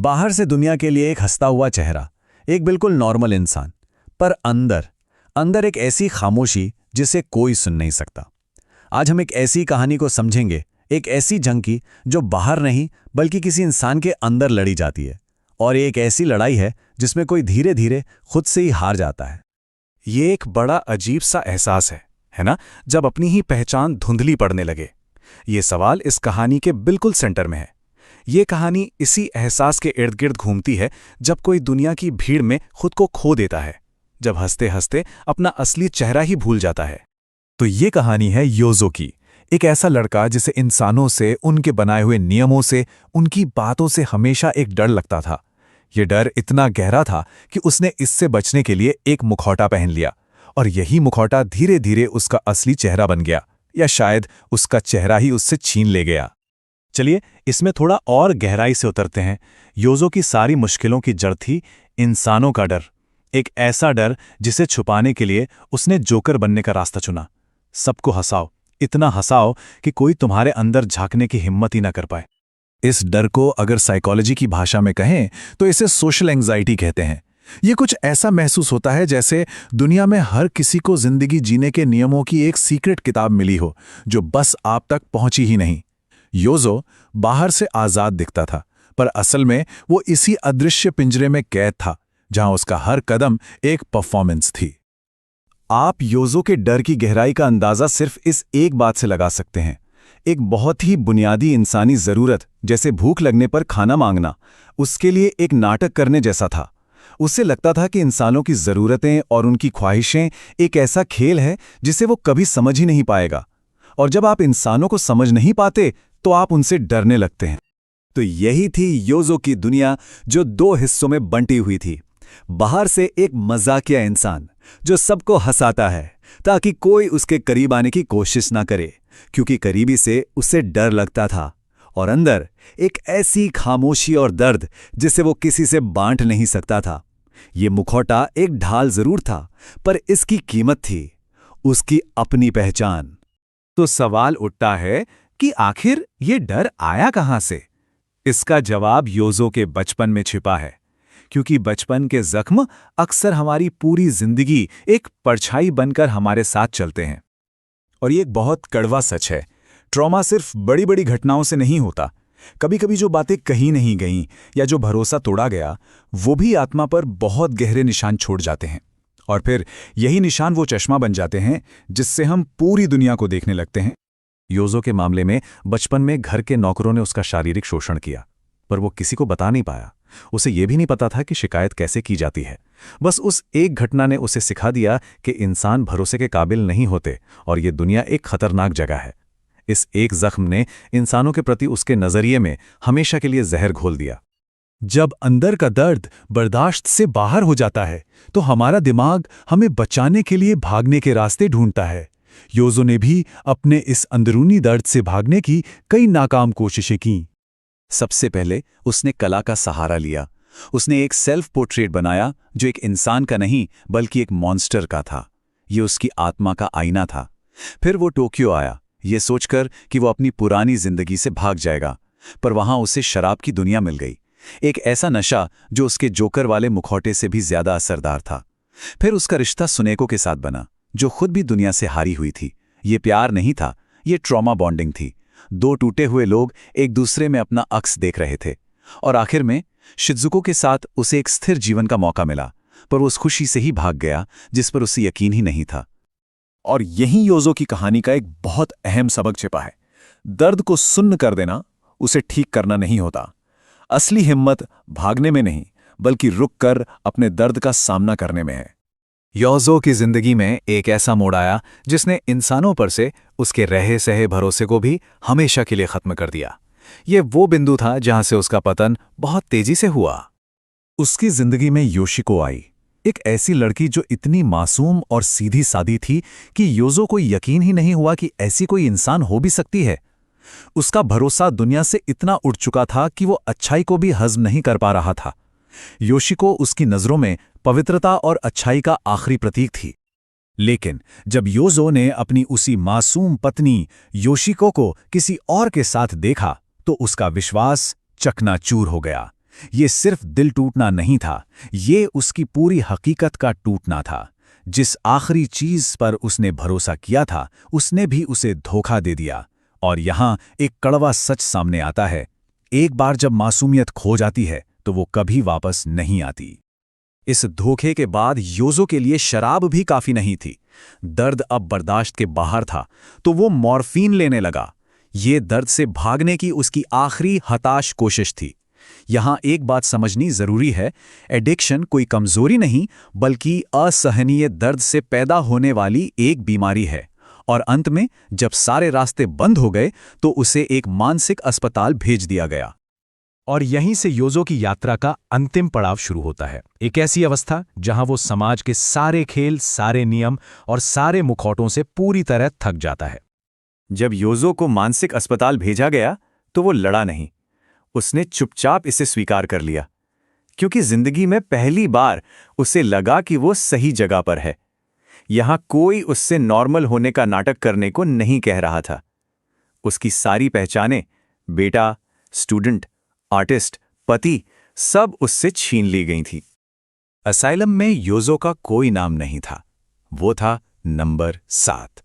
बाहर से दुनिया के लिए एक हंसता हुआ चेहरा, एक बिल्कुल नॉर्मल इंसान, पर अंदर अंदर एक ऐसी खामोशी जिसे कोई सुन नहीं सकता। आज हम एक ऐसी कहानी को समझेंगे, एक ऐसी जंग की जो बाहर नहीं बल्कि किसी इंसान के अंदर लड़ी जाती है। और ये एक ऐसी लड़ाई है जिसमें कोई धीरे धीरे खुद से ही हार जाता है। ये एक बड़ा अजीब सा एहसास है ना, जब अपनी ही पहचान धुंधली पड़ने लगे। ये सवाल इस कहानी के बिल्कुल सेंटर में है। ये कहानी इसी एहसास के इर्द गिर्द घूमती है जब कोई दुनिया की भीड़ में खुद को खो देता है, जब हंसते हंसते अपना असली चेहरा ही भूल जाता है। तो ये कहानी है योजो की, एक ऐसा लड़का जिसे इंसानों से, उनके बनाए हुए नियमों से, उनकी बातों से हमेशा एक डर लगता था। ये डर इतना गहरा था कि उसने इससे बचने के लिए एक मुखौटा पहन लिया, और यही मुखौटा धीरे धीरे उसका असली चेहरा बन गया, या शायद उसका चेहरा ही उससे छीन ले गया। चलिए इसमें थोड़ा और गहराई से उतरते हैं। योजो की सारी मुश्किलों की जड़ थी इंसानों का डर, एक ऐसा डर जिसे छुपाने के लिए उसने जोकर बनने का रास्ता चुना। सबको हंसाओ, इतना हंसाओ कि कोई तुम्हारे अंदर झांकने की हिम्मत ही ना कर पाए। इस डर को अगर साइकोलॉजी की भाषा में कहें तो इसे सोशल एंग्जाइटी कहते हैं। ये कुछ ऐसा महसूस होता है जैसे दुनिया में हर किसी को जिंदगी जीने के नियमों की एक सीक्रेट किताब मिली हो जो बस आप तक पहुंची ही नहीं। योजो बाहर से आजाद दिखता था, पर असल में वो इसी अदृश्य पिंजरे में कैद था जहां उसका हर कदम एक परफॉर्मेंस थी। आप योजो के डर की गहराई का अंदाजा सिर्फ इस एक बात से लगा सकते हैं। एक बहुत ही बुनियादी इंसानी जरूरत, जैसे भूख लगने पर खाना मांगना, उसके लिए एक नाटक करने जैसा था। उससे लगता था कि इंसानों की जरूरतें और उनकी ख्वाहिशें एक ऐसा खेल है जिसे वो कभी समझ ही नहीं पाएगा। और जब आप इंसानों को समझ नहीं पाते तो आप उनसे डरने लगते हैं। तो यही थी योजो की दुनिया, जो दो हिस्सों में बंटी हुई थी। बाहर से एक मजाकिया इंसान जो सबको हंसाता है ताकि कोई उसके करीब आने की कोशिश ना करे, क्योंकि करीबी से उसे डर लगता था। और अंदर एक ऐसी खामोशी और दर्द जिसे वो किसी से बांट नहीं सकता था। ये मुखौटा एक ढाल जरूर था, पर इसकी कीमत थी उसकी अपनी पहचान। तो सवाल उठता है कि आखिर ये डर आया कहां से? इसका जवाब योजो के बचपन में छिपा है, क्योंकि बचपन के जख्म अक्सर हमारी पूरी जिंदगी एक परछाई बनकर हमारे साथ चलते हैं। और ये एक बहुत कड़वा सच है, ट्रॉमा सिर्फ बड़ी बड़ी घटनाओं से नहीं होता। कभी कभी जो बातें कही नहीं गईं या जो भरोसा तोड़ा गया, वो भी आत्मा पर बहुत गहरे निशान छोड़ जाते हैं। और फिर यही निशान वो चश्मा बन जाते हैं जिससे हम पूरी दुनिया को देखने लगते हैं। योजो के मामले में बचपन में घर के नौकरों ने उसका शारीरिक शोषण किया, पर वो किसी को बता नहीं पाया। उसे ये भी नहीं पता था कि शिकायत कैसे की जाती है। बस उस एक घटना ने उसे सिखा दिया कि इंसान भरोसे के काबिल नहीं होते और ये दुनिया एक खतरनाक जगह है। इस एक जख्म ने इंसानों के प्रति उसके नजरिए में हमेशा के लिए जहर घोल दिया। जब अंदर का दर्द बर्दाश्त से बाहर हो जाता है तो हमारा दिमाग हमें बचाने के लिए भागने के रास्ते ढूंढता है। योजो ने भी अपने इस अंदरूनी दर्द से भागने की कई नाकाम कोशिशें की। सबसे पहले उसने कला का सहारा लिया। उसने एक सेल्फ पोर्ट्रेट बनाया जो एक इंसान का नहीं बल्कि एक मॉन्स्टर का था। ये उसकी आत्मा का आईना था। फिर वो टोक्यो आया, ये सोचकर कि वो अपनी पुरानी जिंदगी से भाग जाएगा, पर वहां उसे शराब की दुनिया मिल गई, एक ऐसा नशा जो उसके जोकर वाले मुखौटे से भी ज्यादा असरदार था। फिर उसका रिश्ता सुनेको के साथ बना, जो खुद भी दुनिया से हारी हुई थी। ये प्यार नहीं था, ये ट्रॉमा बॉन्डिंग थी। दो टूटे हुए लोग एक दूसरे में अपना अक्स देख रहे थे। और आखिर में शिजुको के साथ उसे एक स्थिर जीवन का मौका मिला, पर वो उस खुशी से ही भाग गया जिस पर उसे यकीन ही नहीं था। और यही योजो की कहानी का एक बहुत अहम सबक छिपा है। दर्द को सुन्न कर देना उसे ठीक करना नहीं होता। असली हिम्मत भागने में नहीं बल्कि रुक कर अपने दर्द का सामना करने में है। योजो की जिंदगी में एक ऐसा मोड़ आया जिसने इंसानों पर से उसके रहे सहे भरोसे को भी हमेशा के लिए खत्म कर दिया। ये वो बिंदु था जहां से उसका पतन बहुत तेजी से हुआ। उसकी जिंदगी में योशिको आई, एक ऐसी लड़की जो इतनी मासूम और सीधी सादी थी कि योजो को यकीन ही नहीं हुआ कि ऐसी कोई इंसान हो भी सकती है। उसका भरोसा दुनिया से इतना उठ चुका था कि वो अच्छाई को भी हजम नहीं कर पा रहा था। योशिको उसकी नजरों में पवित्रता और अच्छाई का आखिरी प्रतीक थी। लेकिन जब योजो ने अपनी उसी मासूम पत्नी योशिको को किसी और के साथ देखा तो उसका विश्वास चकनाचूर हो गया। ये सिर्फ दिल टूटना नहीं था, ये उसकी पूरी हकीकत का टूटना था। जिस आखिरी चीज पर उसने भरोसा किया था, उसने भी उसे धोखा दे दिया। और यहां एक कड़वा सच सामने आता है, एक बार जब मासूमियत खो जाती है तो वो कभी वापस नहीं आती। इस धोखे के बाद योजो के लिए शराब भी काफी नहीं थी। दर्द अब बर्दाश्त के बाहर था, तो वो मॉर्फिन लेने लगा। ये दर्द से भागने की उसकी आखिरी हताश कोशिश थी। यहां एक बात समझनी जरूरी है, एडिक्शन कोई कमजोरी नहीं, बल्कि असहनीय दर्द से पैदा होने वाली एक बीमारी है। और अंत में जब सारे रास्ते बंद हो गए तो उसे एक मानसिक अस्पताल भेज दिया गया। और यहीं से योजो की यात्रा का अंतिम पड़ाव शुरू होता है। एक ऐसी अवस्था जहां वो समाज के सारे खेल, सारे नियम और सारे मुखौटों से पूरी तरह थक जाता है। जब योजो को मानसिक अस्पताल भेजा गया तो वो लड़ा नहीं, उसने चुपचाप इसे स्वीकार कर लिया, क्योंकि जिंदगी में पहली बार उसे लगा कि वो सही जगह पर है। यहां कोई उससे नॉर्मल होने का नाटक करने को नहीं कह रहा था। उसकी सारी पहचानें, बेटा, स्टूडेंट, आर्टिस्ट, पति, सब उससे छीन ली गई थी। असाइलम में योजो का कोई नाम नहीं था, वो था नंबर 7।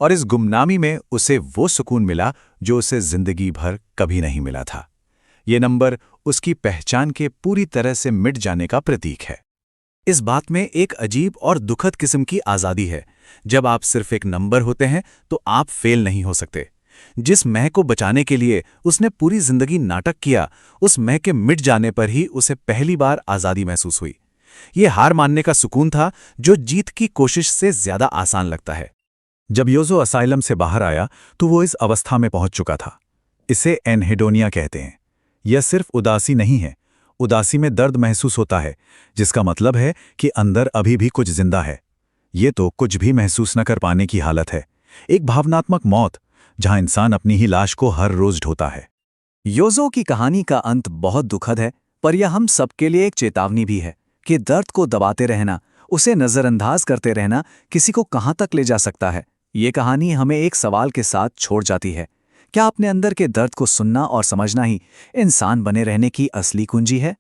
और इस गुमनामी में उसे वो सुकून मिला जो उसे जिंदगी भर कभी नहीं मिला था। ये नंबर उसकी पहचान के पूरी तरह से मिट जाने का प्रतीक है। इस बात में एक अजीब और दुखद किस्म की आज़ादी है। जब आप सिर्फ एक नंबर होते हैं तो आप फेल नहीं हो सकते। जिस मैं को बचाने के लिए उसने पूरी जिंदगी नाटक किया, उस मैं के मिट जाने पर ही उसे पहली बार आज़ादी महसूस हुई। ये हार मानने का सुकून था जो जीत की कोशिश से ज्यादा आसान लगता है। जब योजो असाइलम से बाहर आया तो वो इस अवस्था में पहुंच चुका था। इसे एनहेडोनिया कहते हैं। यह सिर्फ उदासी नहीं है, उदासी में दर्द महसूस होता है, जिसका मतलब है कि अंदर अभी भी कुछ जिंदा है। ये तो कुछ भी महसूस न कर पाने की हालत है, एक भावनात्मक मौत जहां इंसान अपनी ही लाश को हर रोज ढोता है। योजो की कहानी का अंत बहुत दुखद है, पर यह हम सबके लिए एक चेतावनी भी है कि दर्द को दबाते रहना, उसे नजरअंदाज करते रहना किसी को कहां तक ले जा सकता है। ये कहानी हमें एक सवाल के साथ छोड़ जाती है, क्या अपने अंदर के दर्द को सुनना और समझना ही इंसान बने रहने की असली कुंजी है?